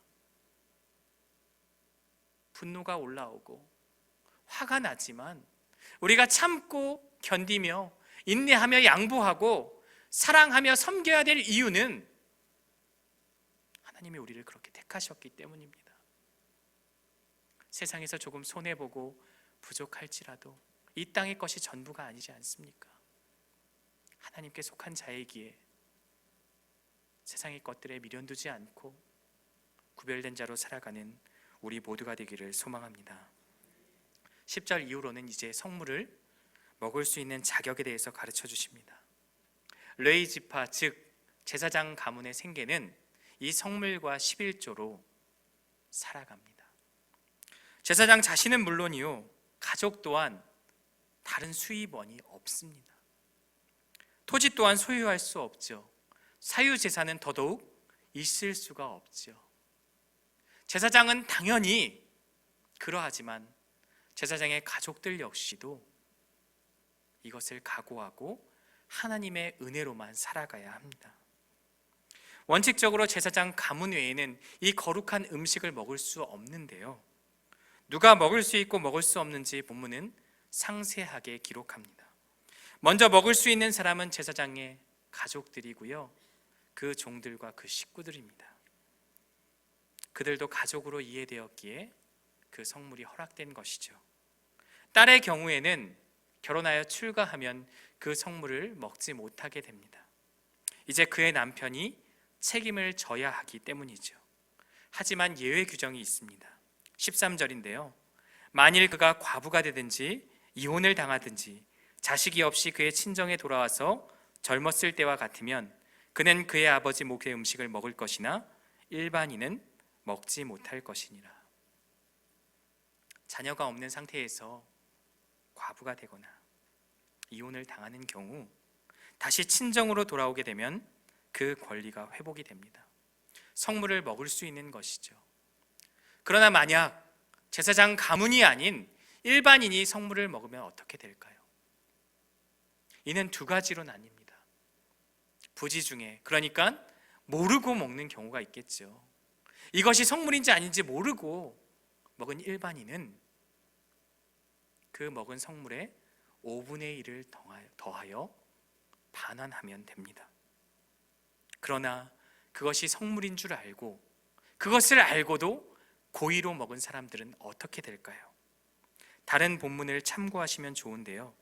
분노가 올라오고 화가 나지만 우리가 참고 견디며 인내하며 양보하고 사랑하며 섬겨야 될 이유는 하나님이 우리를 그렇게 택하셨기 때문입니다. 세상에서 조금 손해보고 부족할지라도 이 땅의 것이 전부가 아니지 않습니까? 하나님께 속한 자이기에 세상의 것들에 미련두지 않고 구별된 자로 살아가는 우리 모두가 되기를 소망합니다. 10절 이후로는 이제 성물을 먹을 수 있는 자격에 대해서 가르쳐 주십니다. 레위 지파 즉 제사장 가문의 생계는 이 성물과 11조로 살아갑니다. 제사장 자신은 물론이요, 가족 또한 다른 수입원이 없습니다. 토지 또한 소유할 수 없죠. 사유재산은 더더욱 있을 수가 없죠. 제사장은 당연히 그러하지만 제사장의 가족들 역시도 이것을 각오하고 하나님의 은혜로만 살아가야 합니다. 원칙적으로 제사장 가문 외에는 이 거룩한 음식을 먹을 수 없는데요, 누가 먹을 수 있고 먹을 수 없는지 본문은 상세하게 기록합니다. 먼저 먹을 수 있는 사람은 제사장의 가족들이고요, 그 종들과 그 식구들입니다. 그들도 가족으로 이해되었기에 그 성물이 허락된 것이죠. 딸의 경우에는 결혼하여 출가하면 그 성물을 먹지 못하게 됩니다. 이제 그의 남편이 책임을 져야 하기 때문이죠. 하지만 예외 규정이 있습니다. 13절인데요, 만일 그가 과부가 되든지 이혼을 당하든지 자식이 없이 그의 친정에 돌아와서 젊었을 때와 같으면 그는 그의 아버지 목의 음식을 먹을 것이나 일반인은 먹지 못할 것이니라. 자녀가 없는 상태에서 과부가 되거나 이혼을 당하는 경우 다시 친정으로 돌아오게 되면 그 권리가 회복이 됩니다. 성물을 먹을 수 있는 것이죠. 그러나 만약 제사장 가문이 아닌 일반인이 성물을 먹으면 어떻게 될까요? 이는 두 가지로 나뉩니다. 부지 중에, 그러니까 모르고 먹는 경우가 있겠죠. 이것이 성물인지 아닌지 모르고 먹은 일반인은 그 먹은 성물에 5분의 1을 더하여 반환하면 됩니다. 그러나 그것이 성물인 줄 알고 그것을 알고도 고의로 먹은 사람들은 어떻게 될까요? 다른 본문을 참고하시면 좋은데요,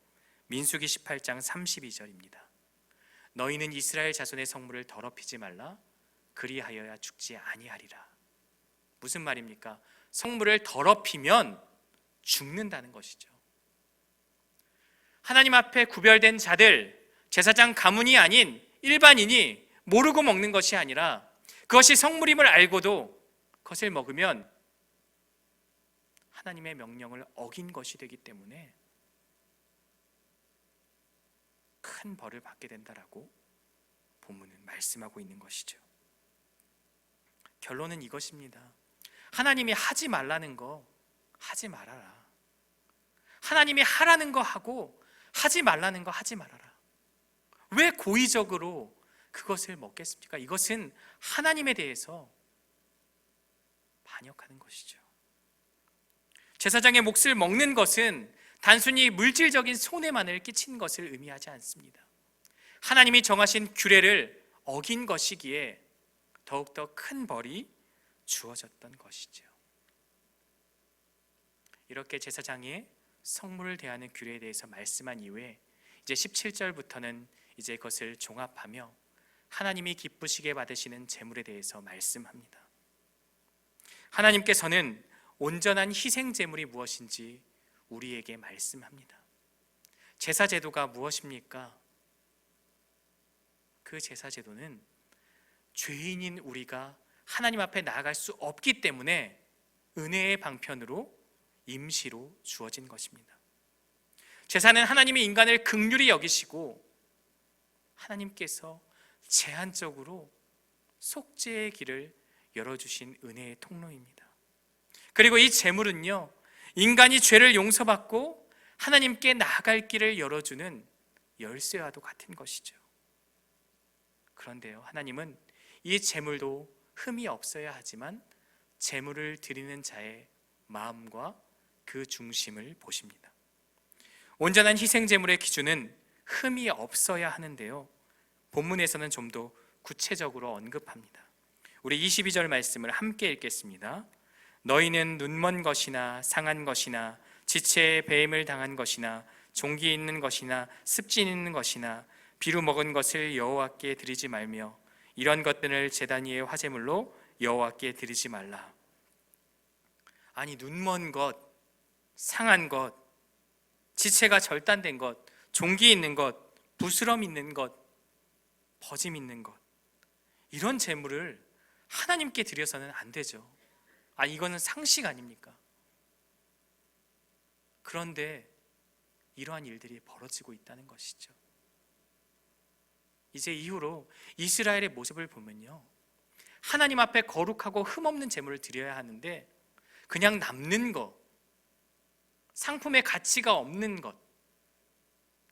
민수기 18장 32절입니다. 너희는 이스라엘 자손의 성물을 더럽히지 말라. 그리하여야 죽지 아니하리라. 무슨 말입니까? 성물을 더럽히면 죽는다는 것이죠. 하나님 앞에 구별된 자들, 제사장 가문이 아닌 일반인이 모르고 먹는 것이 아니라 그것이 성물임을 알고도 그것을 먹으면 하나님의 명령을 어긴 것이 되기 때문에 큰 벌을 받게 된다라고 본문은 말씀하고 있는 것이죠. 결론은 이것입니다. 하나님이 하지 말라는 거 하지 말아라. 하나님이 하라는 거 하고 하지 말라는 거 하지 말아라. 왜 고의적으로 그것을 먹겠습니까? 이것은 하나님에 대해서 반역하는 것이죠. 제사장의 몫을 먹는 것은 단순히 물질적인 손해만을 끼친 것을 의미하지 않습니다. 하나님이 정하신 규례를 어긴 것이기에 더욱더 큰 벌이 주어졌던 것이죠. 이렇게 제사장의 성물을 대하는 규례에 대해서 말씀한 이후에 이제 17절부터는 이제 그것을 종합하며 하나님이 기쁘시게 받으시는 제물에 대해서 말씀합니다. 하나님께서는 온전한 희생 제물이 무엇인지 우리에게 말씀합니다. 제사 제도가 무엇입니까? 그 제사 제도는 죄인인 우리가 하나님 앞에 나아갈 수 없기 때문에 은혜의 방편으로 임시로 주어진 것입니다. 제사는 하나님이 인간을 긍휼히 여기시고 하나님께서 제한적으로 속죄의 길을 열어주신 은혜의 통로입니다. 그리고 이 제물은요, 인간이 죄를 용서받고 하나님께 나아갈 길을 열어주는 열쇠와도 같은 것이죠. 그런데요, 하나님은 이 제물도 흠이 없어야 하지만 제물을 드리는 자의 마음과 그 중심을 보십니다. 온전한 희생 제물의 기준은 흠이 없어야 하는데요, 본문에서는 좀 더 구체적으로 언급합니다. 우리 22절 말씀을 함께 읽겠습니다. 너희는 눈먼 것이나 상한 것이나 지체에 배임을 당한 것이나 종기 있는 것이나 습진 있는 것이나 비루 먹은 것을 여호와께 드리지 말며 이런 것들을 제단 위의 화제물로 여호와께 드리지 말라. 아니, 눈먼 것, 상한 것, 지체가 절단된 것, 종기 있는 것, 부스럼 있는 것, 버짐 있는 것, 이런 제물을 하나님께 드려서는 안 되죠. 이거는 상식 아닙니까? 그런데 이러한 일들이 벌어지고 있다는 것이죠. 이제 이후로 이스라엘의 모습을 보면요, 하나님 앞에 거룩하고 흠없는 제물을 드려야 하는데 그냥 남는 것, 상품의 가치가 없는 것,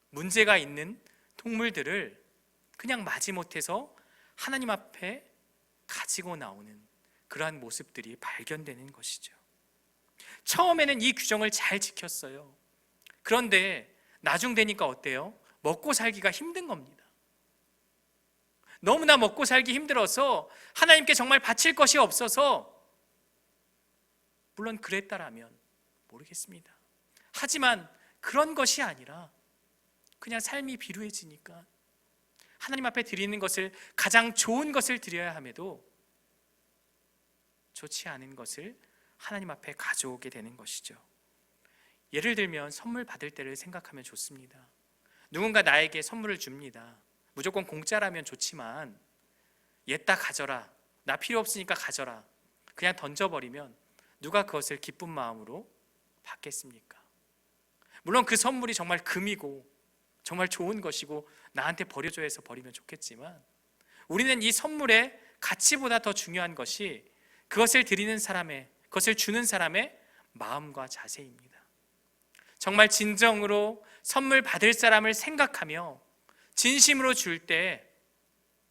문제가 있는 동물들을 그냥 마지못해서 하나님 앞에 가지고 나오는 그러한 모습들이 발견되는 것이죠. 처음에는 이 규정을 잘 지켰어요. 그런데 나중 되니까 어때요? 먹고 살기가 힘든 겁니다. 너무나 먹고 살기 힘들어서 하나님께 정말 바칠 것이 없어서, 물론 그랬다라면 모르겠습니다. 하지만 그런 것이 아니라 그냥 삶이 비루해지니까 하나님 앞에 드리는 것을, 가장 좋은 것을 드려야 함에도 좋지 않은 것을 하나님 앞에 가져오게 되는 것이죠. 예를 들면 선물 받을 때를 생각하면 좋습니다. 누군가 나에게 선물을 줍니다. 무조건 공짜라면 좋지만 얘다 가져라, 나 필요 없으니까 가져라, 그냥 던져버리면 누가 그것을 기쁜 마음으로 받겠습니까? 물론 그 선물이 정말 금이고 정말 좋은 것이고 나한테 버려줘 해서 버리면 좋겠지만, 우리는 이 선물의 가치보다 더 중요한 것이 그것을 드리는 사람의, 그것을 주는 사람의 마음과 자세입니다. 정말 진정으로 선물 받을 사람을 생각하며 진심으로 줄 때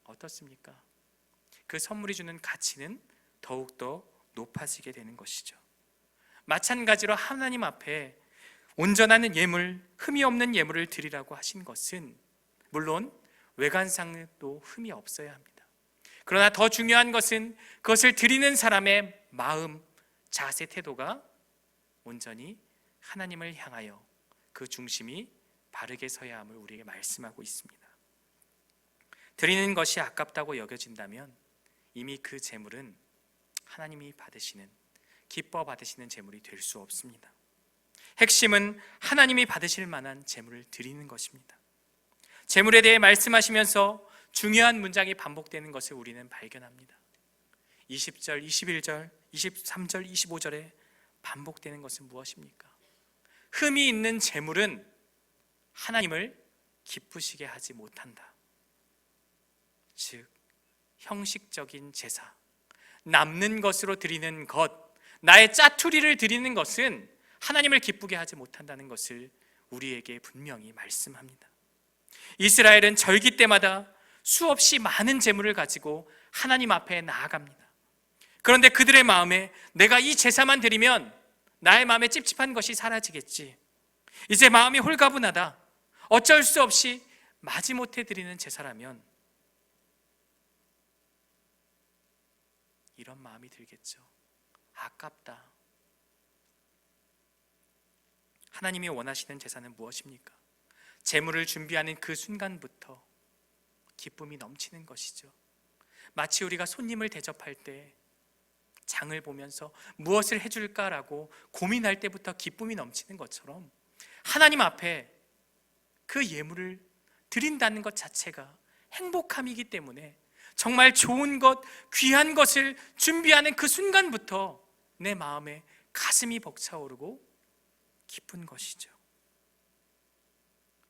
어떻습니까? 그 선물이 주는 가치는 더욱더 높아지게 되는 것이죠. 마찬가지로 하나님 앞에 온전한 예물, 흠이 없는 예물을 드리라고 하신 것은 물론 외관상도 흠이 없어야 합니다. 그러나 더 중요한 것은 그것을 드리는 사람의 마음, 자세, 태도가 온전히 하나님을 향하여 그 중심이 바르게 서야 함을 우리에게 말씀하고 있습니다. 드리는 것이 아깝다고 여겨진다면 이미 그 재물은 하나님이 받으시는, 기뻐 받으시는 재물이 될 수 없습니다. 핵심은 하나님이 받으실 만한 재물을 드리는 것입니다. 재물에 대해 말씀하시면서 중요한 문장이 반복되는 것을 우리는 발견합니다. 20절, 21절, 23절, 25절에 반복되는 것은 무엇입니까? 흠이 있는 재물은 하나님을 기쁘시게 하지 못한다. 즉 형식적인 제사, 남는 것으로 드리는 것, 나의 짜투리를 드리는 것은 하나님을 기쁘게 하지 못한다는 것을 우리에게 분명히 말씀합니다. 이스라엘은 절기 때마다 수없이 많은 재물을 가지고 하나님 앞에 나아갑니다. 그런데 그들의 마음에 내가 이 제사만 드리면 나의 마음에 찝찝한 것이 사라지겠지, 이제 마음이 홀가분하다, 어쩔 수 없이 마지못해 드리는 제사라면 이런 마음이 들겠죠. 아깝다. 하나님이 원하시는 제사는 무엇입니까? 제물을 준비하는 그 순간부터 기쁨이 넘치는 것이죠. 마치 우리가 손님을 대접할 때 장을 보면서 무엇을 해줄까라고 고민할 때부터 기쁨이 넘치는 것처럼 하나님 앞에 그 예물을 드린다는 것 자체가 행복함이기 때문에 정말 좋은 것, 귀한 것을 준비하는 그 순간부터 내 마음에 가슴이 벅차오르고 기쁜 것이죠.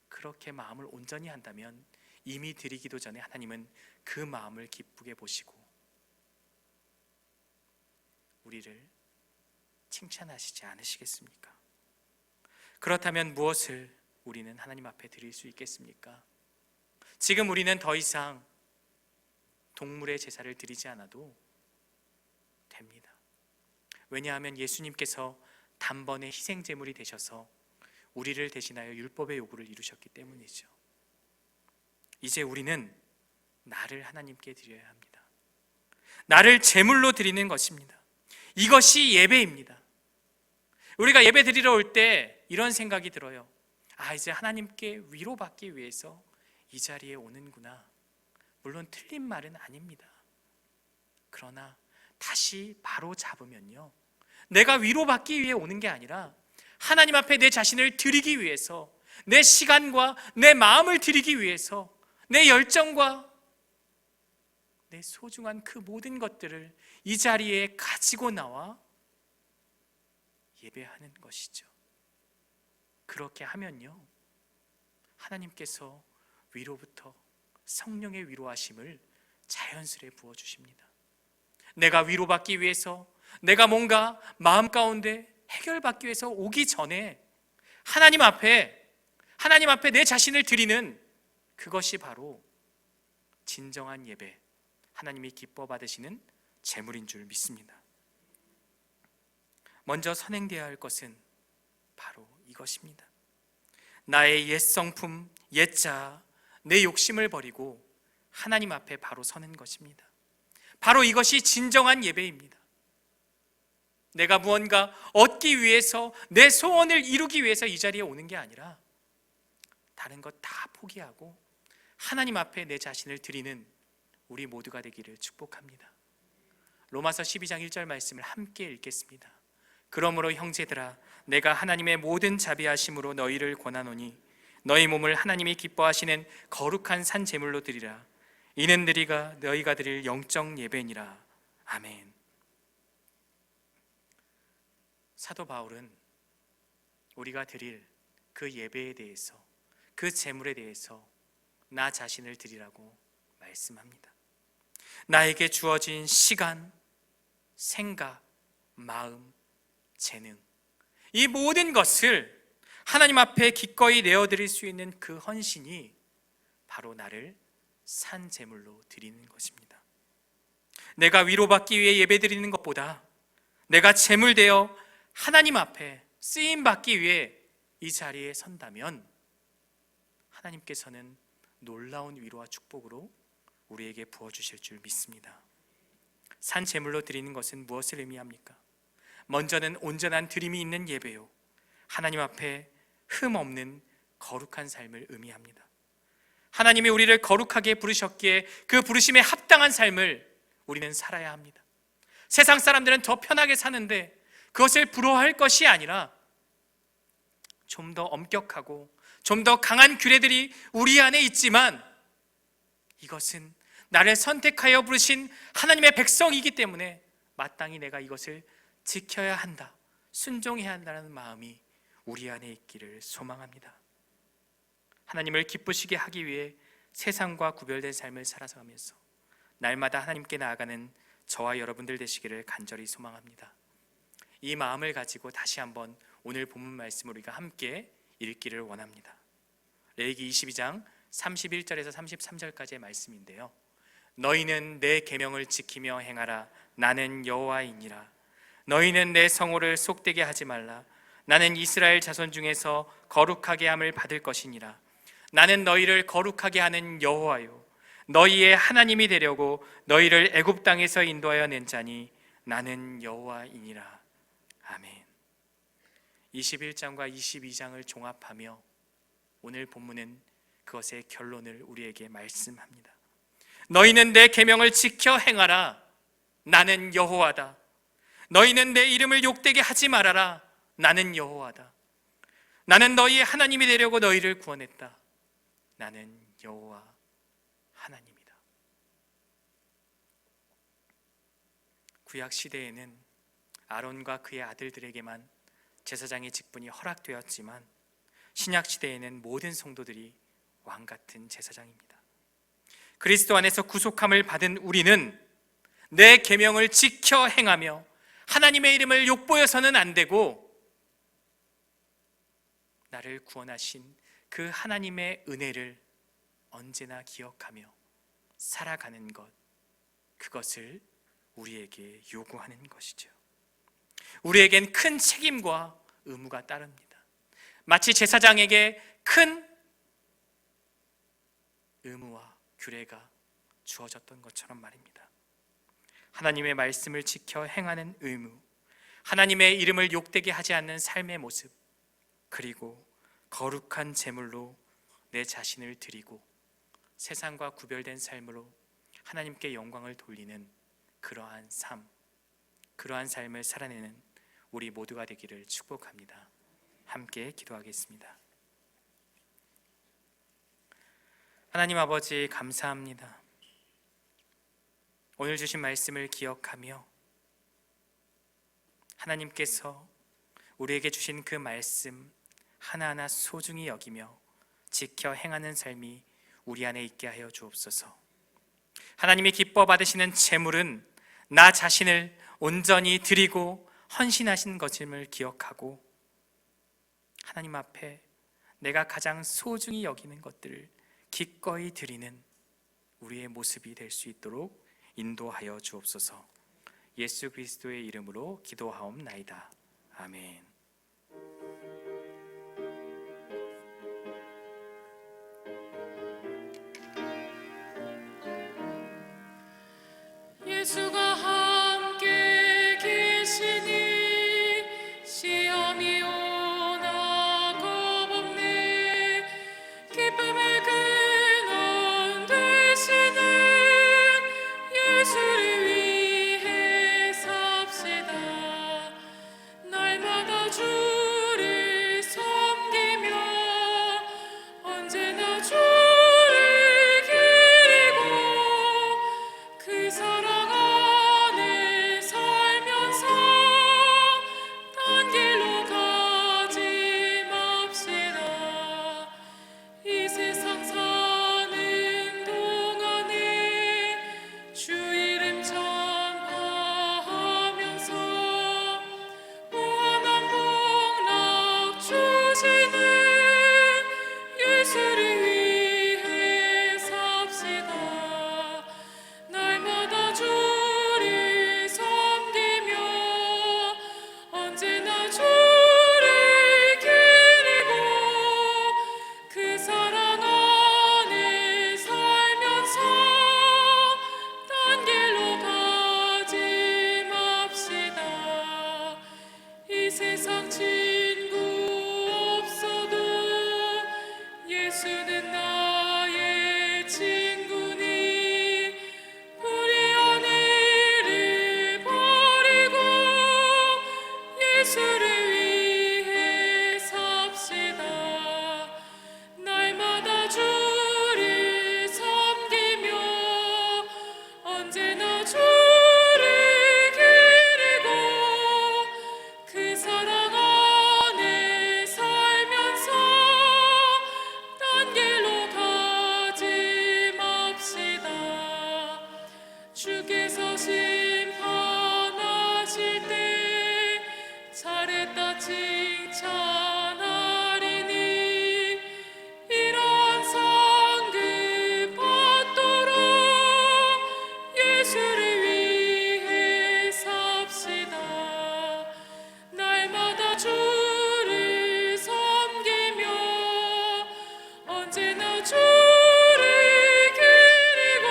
그렇게 마음을 온전히 한다면 이미 드리기도 전에 하나님은 그 마음을 기쁘게 보시고 우리를 칭찬하시지 않으시겠습니까? 그렇다면 무엇을 우리는 하나님 앞에 드릴 수 있겠습니까? 지금 우리는 더 이상 동물의 제사를 드리지 않아도 됩니다. 왜냐하면 예수님께서 단번에 희생제물이 되셔서 우리를 대신하여 율법의 요구를 이루셨기 때문이죠. 이제 우리는 나를 하나님께 드려야 합니다. 나를 제물로 드리는 것입니다. 이것이 예배입니다. 우리가 예배 드리러 올 때 이런 생각이 들어요. 이제 하나님께 위로받기 위해서 이 자리에 오는구나. 물론 틀린 말은 아닙니다. 그러나 다시 바로 잡으면요, 내가 위로받기 위해 오는 게 아니라 하나님 앞에 내 자신을 드리기 위해서, 내 시간과 내 마음을 드리기 위해서, 내 열정과 내 소중한 그 모든 것들을 이 자리에 가지고 나와 예배하는 것이죠. 그렇게 하면요, 하나님께서 위로부터 성령의 위로하심을 자연스레 부어주십니다. 내가 위로받기 위해서, 내가 뭔가 마음 가운데 해결받기 위해서 오기 전에 하나님 앞에 내 자신을 드리는 그것이 바로 진정한 예배, 하나님이 기뻐 받으시는 제물인 줄 믿습니다. 먼저 선행되어야 할 것은 바로 이것입니다. 나의 옛 성품, 옛 자아, 내 욕심을 버리고 하나님 앞에 바로 서는 것입니다. 바로 이것이 진정한 예배입니다. 내가 무언가 얻기 위해서, 내 소원을 이루기 위해서 이 자리에 오는 게 아니라 다른 것 다 포기하고 하나님 앞에 내 자신을 드리는 우리 모두가 되기를 축복합니다. 로마서 12장 1절 말씀을 함께 읽겠습니다. 그러므로 형제들아, 내가 하나님의 모든 자비하심으로 너희를 권하노니 너희 몸을 하나님이 기뻐하시는 거룩한 산 제물로 드리라. 이는 너희가 드릴 영적 예배니라. 아멘. 사도 바울은 우리가 드릴 그 예배에 대해서, 그 제물에 대해서 나 자신을 드리라고 말씀합니다. 나에게 주어진 시간, 생각, 마음, 재능, 이 모든 것을 하나님 앞에 기꺼이 내어드릴 수 있는 그 헌신이 바로 나를 산 제물로 드리는 것입니다. 내가 위로받기 위해 예배드리는 것보다 내가 제물되어 하나님 앞에 쓰임받기 위해 이 자리에 선다면 하나님께서는 놀라운 위로와 축복으로 우리에게 부어주실 줄 믿습니다. 산 제물로 드리는 것은 무엇을 의미합니까? 먼저는 온전한 드림이 있는 예배요, 하나님 앞에 흠 없는 거룩한 삶을 의미합니다. 하나님이 우리를 거룩하게 부르셨기에 그 부르심에 합당한 삶을 우리는 살아야 합니다. 세상 사람들은 더 편하게 사는데 그것을 부러워할 것이 아니라 좀 더 엄격하고 좀 더 강한 규례들이 우리 안에 있지만 이것은 나를 선택하여 부르신 하나님의 백성이기 때문에 마땅히 내가 이것을 지켜야 한다, 순종해야 한다는 마음이 우리 안에 있기를 소망합니다. 하나님을 기쁘시게 하기 위해 세상과 구별된 삶을 살아가면서 날마다 하나님께 나아가는 저와 여러분들 되시기를 간절히 소망합니다. 이 마음을 가지고 다시 한번 오늘 본문 말씀을 우리가 함께 읽기를 원합니다. 레위기 22장 31절에서 33절까지의 말씀인데요, 너희는 내 계명을 지키며 행하라. 나는 여호와이니라. 너희는 내 성호를 속되게 하지 말라. 나는 이스라엘 자손 중에서 거룩하게 함을 받을 것이니라. 나는 너희를 거룩하게 하는 여호와요, 너희의 하나님이 되려고 너희를 애굽 땅에서 인도하여 낸 자니 나는 여호와이니라. 아멘. 21장과 22장을 종합하며 오늘 본문은 그것의 결론을 우리에게 말씀합니다. 너희는 내 계명을 지켜 행하라. 나는 여호와다. 너희는 내 이름을 욕되게 하지 말아라. 나는 여호와다. 나는 너희의 하나님이 되려고 너희를 구원했다. 나는 여호와 하나님이다. 구약 시대에는 아론과 그의 아들들에게만 제사장의 직분이 허락되었지만 신약 시대에는 모든 성도들이 왕 같은 제사장입니다. 그리스도 안에서 구속함을 받은 우리는 내 계명을 지켜 행하며 하나님의 이름을 욕보여서는 안 되고 나를 구원하신 그 하나님의 은혜를 언제나 기억하며 살아가는 것, 그것을 우리에게 요구하는 것이죠. 우리에겐 큰 책임과 의무가 따릅니다. 마치 제사장에게 큰 의무와 규례가 주어졌던 것처럼 말입니다. 하나님의 말씀을 지켜 행하는 의무, 하나님의 이름을 욕되게 하지 않는 삶의 모습, 그리고 거룩한 제물로 내 자신을 드리고 세상과 구별된 삶으로 하나님께 영광을 돌리는 그러한 삶, 그러한 삶을 살아내는 우리 모두가 되기를 축복합니다. 함께 기도하겠습니다. 하나님 아버지, 감사합니다. 오늘 주신 말씀을 기억하며 하나님께서 우리에게 주신 그 말씀 하나하나 소중히 여기며 지켜 행하는 삶이 우리 안에 있게 하여 주옵소서. 하나님이 기뻐 받으시는 제물은 나 자신을 온전히 드리고 헌신하신 것임을 기억하고 하나님 앞에 내가 가장 소중히 여기는 것들을 기꺼이 드리는 우리의 모습이 될 수 있도록 인도하여 주옵소서. 예수 그리스도의 이름으로 기도하옵나이다. 아멘. 예수가 함께 계시니 시험이 오나 겁없네. 기쁨의 근원 되시는 예수를 위해 삽시다. 날마다 예수는 나의 친구니 불의한 일을 버리고 예수를 위해 삽시다. 날마다 주를 섬기며 언제나 주를 기리고 그 사랑 안에 살면서 딴 길로 가지 맙시다. 주께서 심판하실 때 잘했다 칭찬하리니 이런 상급 받도록 예수를 위해 삽시다. 날마다 주를 섬기며 언제나 주를 기리고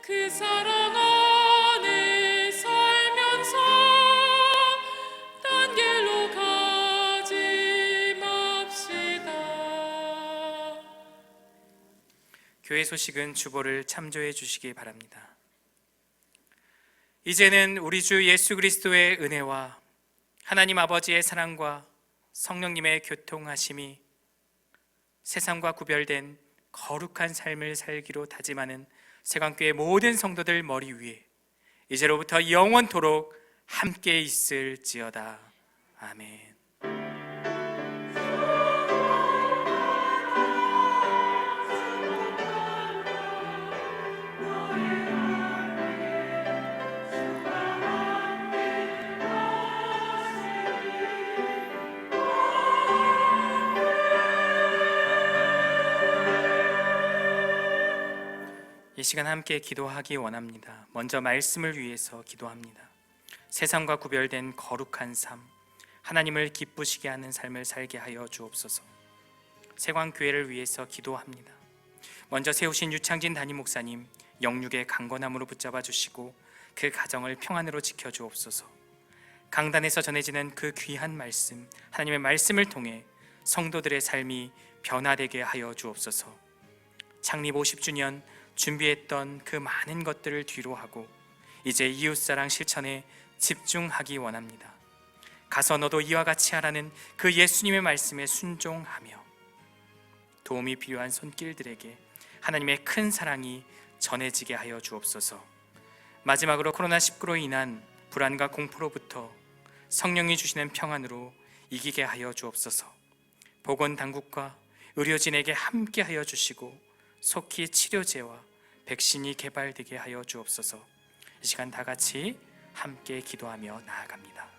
그 사랑 안에 살면서 딴 길로 가지 맙시다. 교회 소식은 주보를 참조해 주시기 바랍니다. 이제는 우리 주 예수 그리스도의 은혜와 하나님 아버지의 사랑과 성령님의 교통하심이 세상과 구별된 거룩한 삶을 살기로 다짐하는 세관교회 모든 성도들 머리 위에 이제로부터 영원토록 함께 있을지어다. 아멘. 이 시간 함께 기도하기 원합니다. 먼저 말씀을 위해서 기도합니다. 세상과 구별된 거룩한 삶, 하나님을 기쁘시게 하는 삶을 살게 하여 주옵소서. 세관교회를 위해서 기도합니다. 먼저 세우신 유창진 담임 목사님 영육의 강건함으로 붙잡아 주시고 그 가정을 평안으로 지켜 주옵소서. 강단에서 전해지는 그 귀한 말씀, 하나님의 말씀을 통해 성도들의 삶이 변화되게 하여 주옵소서. 창립 50주년 준비했던 그 많은 것들을 뒤로 하고 이제 이웃사랑 실천에 집중하기 원합니다. 가서 너도 이와 같이 하라는 그 예수님의 말씀에 순종하며 도움이 필요한 손길들에게 하나님의 큰 사랑이 전해지게 하여 주옵소서. 마지막으로 코로나19로 인한 불안과 공포로부터 성령이 주시는 평안으로 이기게 하여 주옵소서. 보건당국과 의료진에게 함께 하여 주시고 속히 치료제와 백신이 개발되게 하여 주옵소서. 이 시간 다 같이 함께 기도하며 나아갑니다.